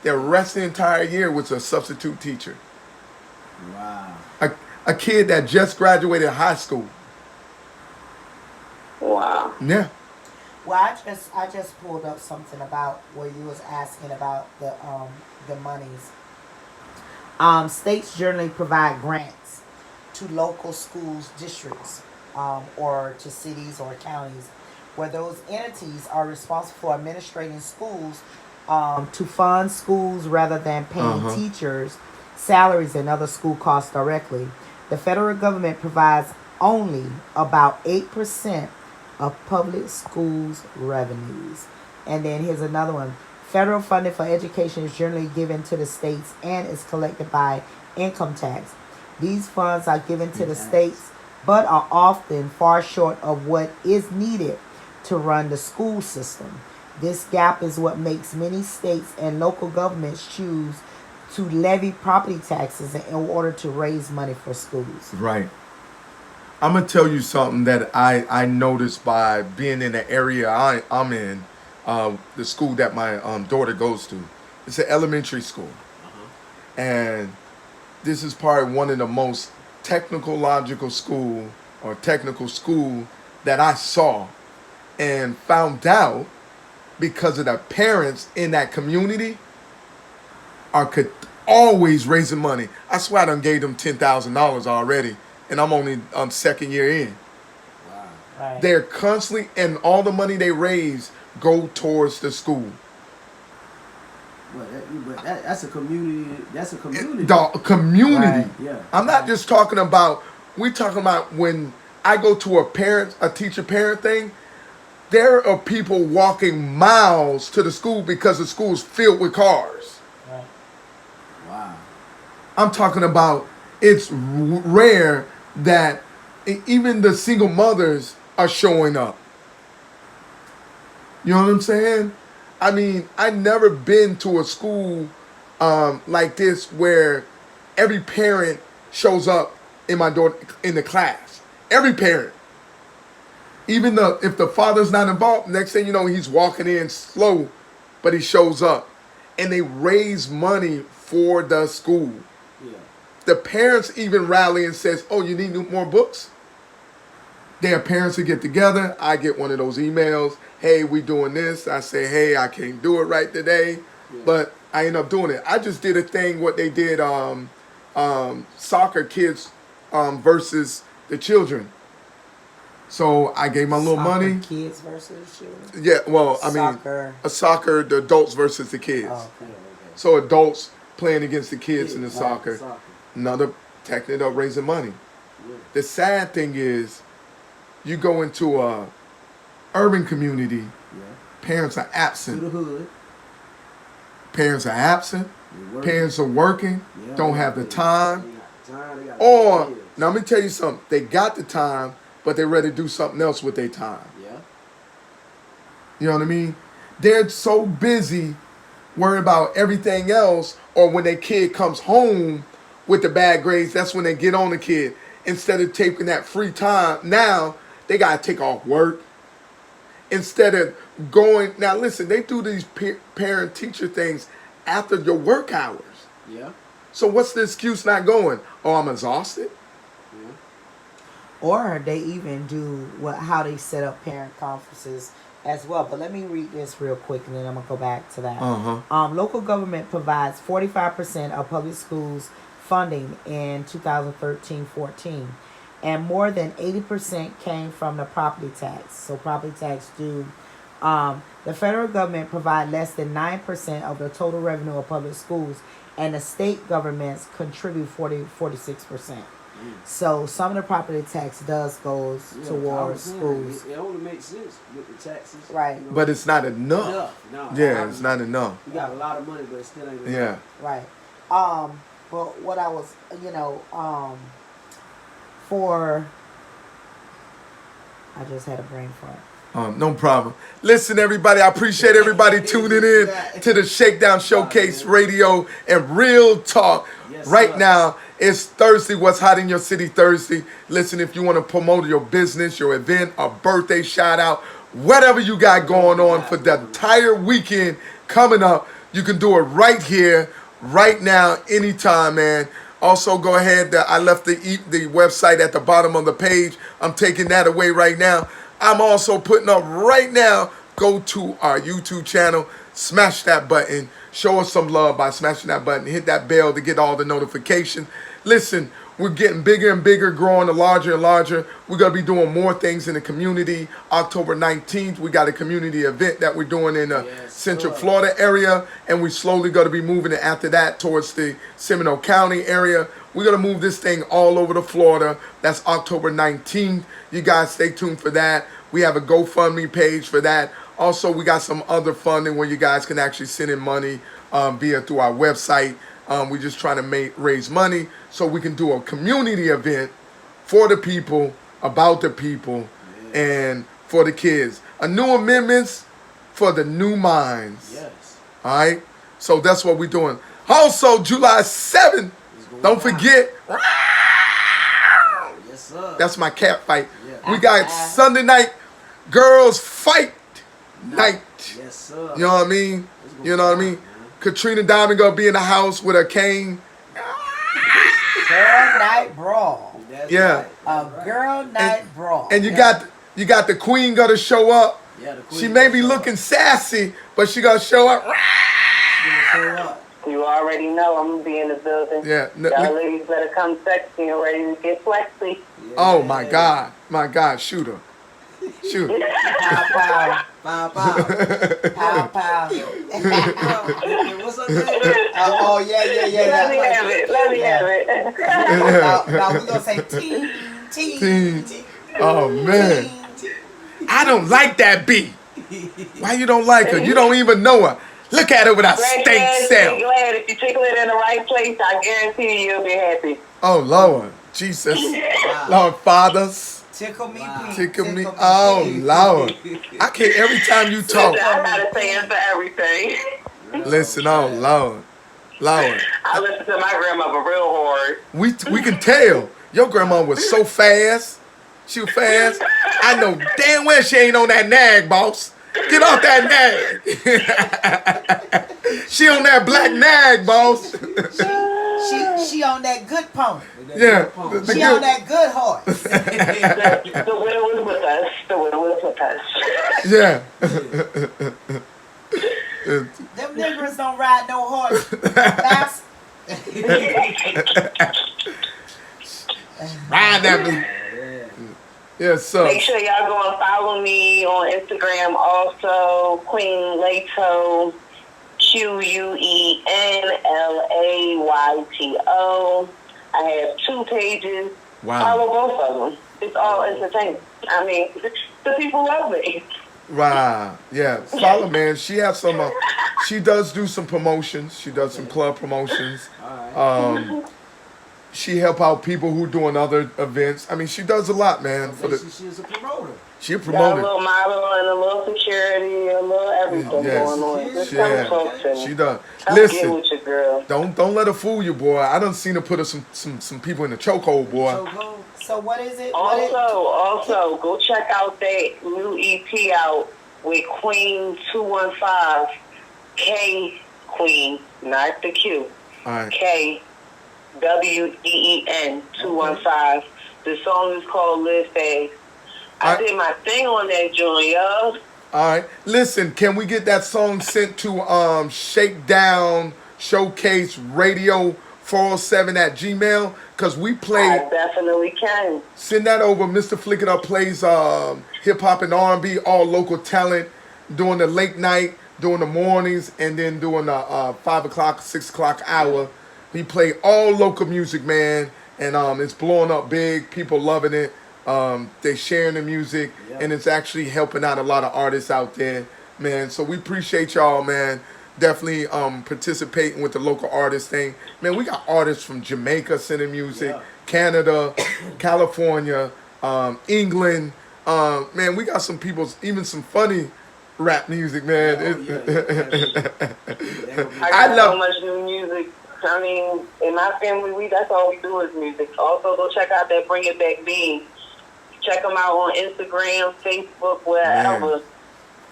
The rest of the entire year was a substitute teacher. Wow. A kid that just graduated high school. Wow. Yeah. Well, I just pulled up something about where you was asking about the monies. States generally provide grants to local schools districts or to cities or counties where those entities are responsible for administrating schools to fund schools rather than paying teachers salaries and other school costs directly. The federal government provides only about 8% of public schools revenues. And then here's another one. Federal funding for education is generally given to the states and is collected by income tax. These funds are given to the states but are often far short of what is needed to run the school system. This gap is what makes many states and local governments choose to levy property taxes in order to raise money for schools. Right. I'm going to tell you something that I noticed by being in the area I'm in, the school that my daughter goes to. It's an elementary school. And this is probably one of the most technological school or technical school that I saw, and found out because of the parents in that community could always raising money. I swear I done gave them $10,000 already, and I'm only second year in. Wow. Right. They're constantly, and all the money they raise go towards the school. But that's a community. That's a community. The community. Right. Yeah. I'm not just talking about. We're talking about when I go to a teacher-parent thing. There are people walking miles to the school because the school's filled with cars. Right. Wow. I'm talking about it's rare that even the single mothers are showing up. You know what I'm saying? I mean, I've never been to a school like this where every parent shows up in my door in the class. Every parent. Even if the father's not involved, next thing you know, he's walking in slow, but he shows up. And they raise money for the school. Yeah. The parents even rally and says, oh, you need more books? There are parents who get together. I get one of those emails. Hey, we doing this. I say, hey, I can't do it right today. Yeah. But I end up doing it. I just did a thing, what they did, soccer kids versus the children. So I gave my little Soccer money. Kids versus children. Yeah, well, I mean, Soccer. a soccer, the adults versus the kids. Oh, okay. So adults playing against the kids in the Right, soccer. Another technically up raising money. Yeah. The sad thing is, you go into a urban community, Yeah. parents are To absent. the hood. Parents are absent. They working. Parents are working, Yeah, don't they have the got time. They got time. They got Or, kids. now let me tell you something. They got the time, but they're ready to do something else with their time. Yeah. You know what I mean? They're so busy worried about everything else, or when their kid comes home with the bad grades, that's when they get on the kid. Instead of taking that free time, now they got to take off work. Instead of going, now listen, they do these parent-teacher things after your work hours. Yeah. So what's the excuse not going? Oh, I'm exhausted? Yeah. Or they even do how they set up parent conferences as well. But let me read this real quick, and then I'm gonna go back to that. Local government provides 45% of public schools funding in 2013-14, and more than 80% came from the property tax. So property tax due. The federal government provide less than 9% of the total revenue of public schools, and the state governments contribute 46%. So some of the property tax does goes Yeah, towards saying, schools. It only makes sense with the taxes. Right. You know, But it's not enough. No, Yeah, it's not enough. We got a lot of money, but it still ain't enough. Yeah. Right. But what I was, for, I just had a brain fart. No problem. Listen, everybody, I appreciate everybody tuning in to the ShakeDown Showcase Radio and Real Talk. Yes, Right sir. now, it's Thursday, What's Hot in Your City Thursday. Listen, if you want to promote your business, your event, a birthday shout out, whatever you got going on for the entire weekend coming up, you can do it right here, right now, anytime, man. Also, go ahead. I left the website at the bottom of the page. I'm taking that away right now. I'm also putting up right now, go to our YouTube channel, smash that button, show us some love by smashing that button, hit that bell to get all the notifications. Listen, we're getting bigger and bigger, growing larger and larger. We're going to be doing more things in the community. October 19th, we got a community event that we're doing in the Central Florida area, and we slowly going to be moving it after that towards the Seminole County area. We're going to move this thing all over to Florida. That's October 19th. You guys stay tuned for that. We have a GoFundMe page for that. Also, we got some other funding where you guys can actually send in money through our website. We're just trying to raise money so we can do a community event for the people, about the people, and for the kids. A new amendments for the new minds. Yes. All right? So that's what we're doing. Also, July 7th, don't forget. Yes, sir. That's my cat fight. Yeah. We got Sunday night girls fight night. Yes, sir. You know what I mean? You know what I mean? Katrina Diamond gonna be in the house with her cane. Girl night brawl. That's Yeah. right. A girl night brawl. And you got the queen gonna show up. Yeah, the queen She may gonna be show looking up. sassy, but she gonna show up. She gonna show up. You already know I'm gonna be in the building. Yeah. Y'all ladies better come sexy and ready to get flexy. Oh my God, shoot her. Shoot. Pow pow. Pow, pow. Pow pow. What's her name? Oh yeah. Let me have it. Let me have it. Now we gonna say teen. Teen. Oh man. I don't like that beat. Why you don't like her? You don't even know her. Look at her with a Glad stank be cell. glad if you tickle it in the right place, I guarantee you'll be happy. Oh Lord, Jesus, Lord fathers, Tickle me, Wow. please. tickle me. Oh Lord, I can't. Every time you talk, I gotta say it for everything. listen. Oh Lord, Lord, I listen to my grandmother real hard. we can tell your grandma was so fast. She was fast. I know damn well she ain't on that nag, boss. Get off that nag. She on that black nag, boss. She on that good pony. Yeah, She on that good horse. The widow was with us. The widow was with us. yeah. Them niggers don't ride no horse. Fast. Ride that. Yes, sir. Make sure y'all go and follow me on Instagram also, Queen Lato, QUENLAYTO. I have 2 pages. Wow. Follow both of them. It's all entertainment. I mean, the people love me. Wow. Yeah. Follow, man. She has some. She does do some promotions. She does some club promotions. She help out people who doing other events. I mean, she does a lot, man. So basically, she's a promoter. She a Got a promoter. little model and a little security, a little everything Yes. going on. Just She, come talk to me. she does. Come get Listen, with your girl. don't let her fool you, boy. I done seen her put her some people in the chokehold, boy. Chokehold. So what is it? Also, go check out that new EP out with Queen 215, K Queen, not the Q, All right. KWEEN 215. The song is called Live Fast. I did my thing on that joint, yo. All right. Listen, can we get that song sent to Shakedown Showcase Radio 407 at Gmail? Because we play. I definitely can. Send that over. Mr. Flick It Up plays hip hop and R&B, all local talent, during the late night, during the mornings, and then during the 5 o'clock, 6 o'clock hour. He play all local music, man, and it's blowing up big. People loving it. They sharing the music, and it's actually helping out a lot of artists out there, man. So we appreciate y'all, man. Definitely participating with the local artist thing. Man, we got artists from Jamaica sending music, Canada, California, England. Man, we got some people, even some funny rap music, man. I got so much new music. I mean, in my family, that's all we do is music. Also, go check out that Bring It Back Bean. Check them out on Instagram, Facebook, wherever.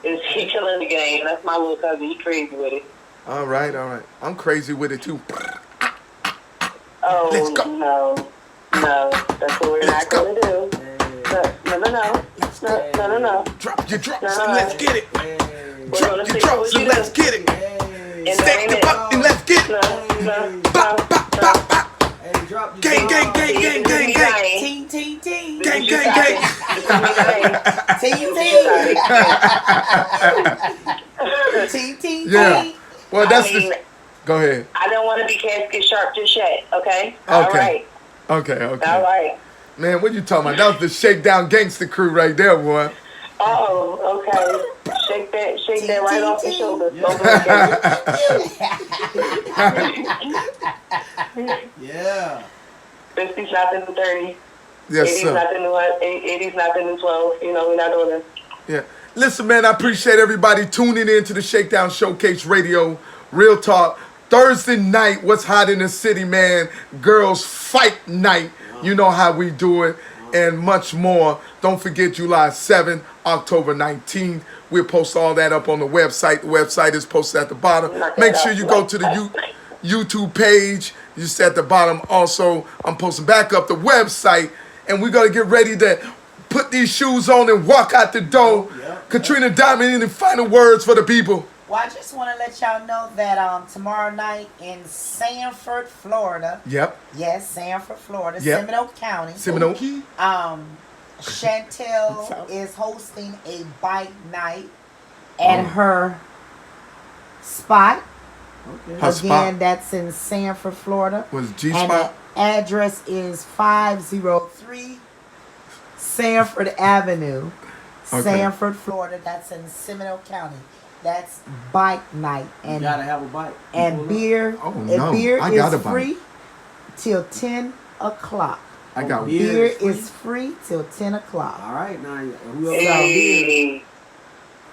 He killing the game. That's my little cousin. He crazy with it. All right. I'm crazy with it too. Oh, Let's go. No, that's what we're not going to do. No. Drop your drops No. and let's get it. We're Drop gonna your stick drops with and you. let's get it. And Stack the buck and let's get it. No. Bop, bop, bop, bop. Hey, drop your Gang, gang, song. gang, gang, gang, gang. Ting. Gang, gang, gang. Ting. Yeah. Well, that's I mean, the. Go ahead. I don't want to be casket sharp just yet, okay? Okay. All right. Okay. All right. Man, what you talking about? That was the Shakedown Gangster crew right there, boy. Oh, okay. Shake that right off the shoulder. Yeah. 50's not the new 30. Yes, 80's sir. not the new 80's not the new 12. You know, we're not doing this. Yeah. Listen, man, I appreciate everybody tuning in to the Shakedown Showcase Radio. Real talk. Thursday night, what's hot in the city, man? Girls Fight Night. You know how we do it. And much more. Don't forget July 7th, October 19th. We'll post all that up on the website. The website is posted at the bottom. Make sure you go to the YouTube page. You see at the bottom. Also, I'm posting back up the website, and we're gonna get ready to put these shoes on and walk out the door. Katrina Diamond, any final words for the people? Well, I just want to let y'all know that tomorrow night in Sanford, Florida. Yep. Yes, Sanford, Florida, Yep. Seminole County. Seminole. Chantel is hosting a bike night at her spot. Okay. Her spot. Again, that's in Sanford, Florida. Was G And spot? the address is 503 Sanford Avenue, Okay. Sanford, Florida. That's in Seminole County. That's bike night, You and gotta have a bike. beer. Oh, and no. beer I got a is bike. free till 10 o'clock. I got Beer is free? is free till 10 o'clock. All right, now whoever got beer. Hey,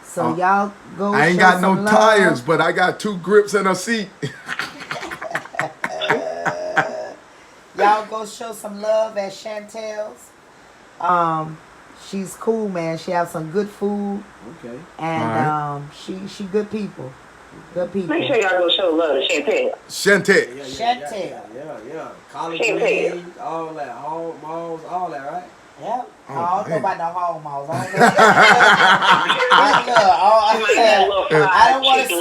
So y'all go. I ain't show got no some love. tires, but I got 2 grips and a seat. Y'all go show some love at Chantel's. She's cool, man. She have some good food, Okay. and Alright. she good people. Good people. make sure y'all go show love to Chantel. Chantel. Chantel. Yeah. College Chantel. grades, all that, hall malls, all that, right? Yep. Oh, I don't know man. about no hall malls. I don't want to say.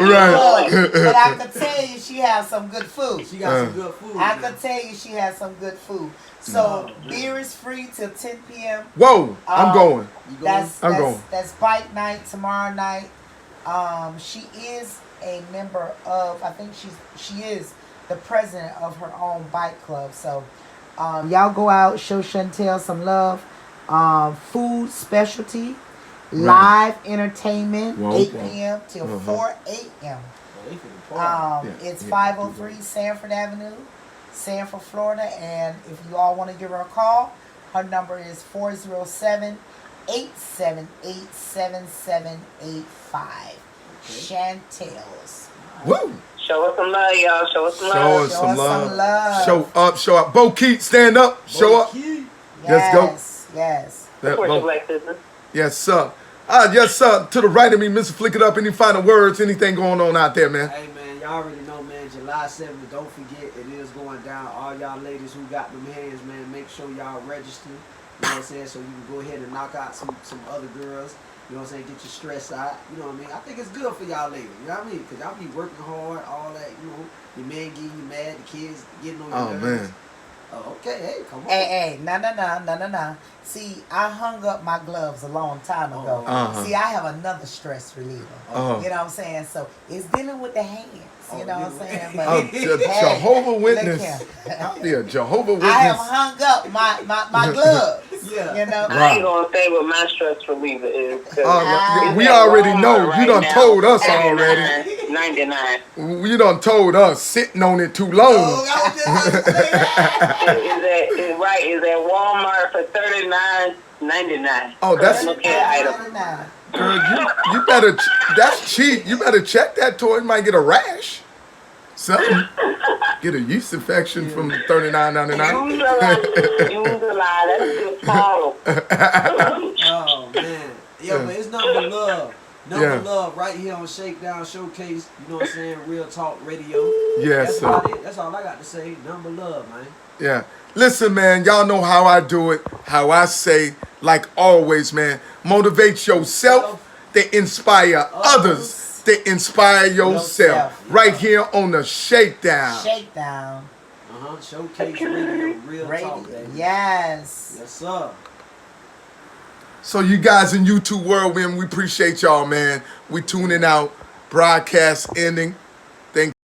Right. But I can tell you, she has some good food. She got some good food. I man. can tell you, she has some good food. So Oh, man. beer is free till 10 p.m. Whoa, I'm going. You going? I'm going. That's bike night tomorrow night. She is a member of. I think she is the president of her own bike club. So y'all go out, show Chantel some love. Food specialty, live entertainment, Whoa, 8 whoa. p.m. till Uh-huh. 4 a.m. Oh, they finna party. Yeah. It's Yeah. 503 Sanford Avenue, Sanford, Florida. And if you all want to give her a call, her number is 407-878-7785. Chantel's. Woo. Show us some love, y'all. Show us some Show love. us some love. love. Show up, show up. Bo Keat, stand up. Show up. Key. Let's go. Yes. That Support your Bo- black business. Yes, sir. Yes, sir. To the right of me, Mr. Flick It Up. Any final words? Anything going on out there, man? Hey man, y'all already know, man. July 7th, don't forget it is going down. All y'all ladies who got them hands, man, make sure y'all register. You know what I'm saying? So you can go ahead and knock out some other girls. You know what I'm saying? Get your stress out. You know what I mean? I think it's good for y'all ladies. You know what I mean? Because y'all be working hard, all that. You know, your man getting you mad, the kids getting on your Oh, nerves. man. Oh, okay, hey, come on. Hey, no. See, I hung up my gloves a long time ago. Uh-huh. See, I have another stress reliever. Uh-huh. You know what I'm saying? So it's dealing with the hands. You know what I'm saying? But Oh, Jehovah look Witness. here. I'll be a Jehovah I have Witness. hung up my gloves. Yeah. You know? I ain't gonna say what my stress reliever is. 'Cause We it's at already Walmart know. You right done now, told us already. 99. You done told us sitting on it too long. Oh, I was just about to say that. Is at Walmart for $39.99. Oh, that's Personal care item. girl. You better. That's cheap. You better check that toy. You might get a rash. Something. Get a yeast infection from $39.99. Use a lie. That's a good bottle. Oh man, yeah, but it's nothing but love. Nothing but love right here on Shakedown Showcase. You know what I'm saying? Real Talk Radio. Yes, That's sir. about it. That's all I got to say. Nothing but love, man. Yeah. Listen, man, y'all know how I do it, how I say, like always, man. Motivate yourself, they inspire others. They inspire yourself. Right here on the Shakedown. Shakedown. Showcase Radio. Real Talk, baby. Yes. Yes, sir. So you guys in YouTube world, man, we appreciate y'all, man. We tuning out. Broadcast ending.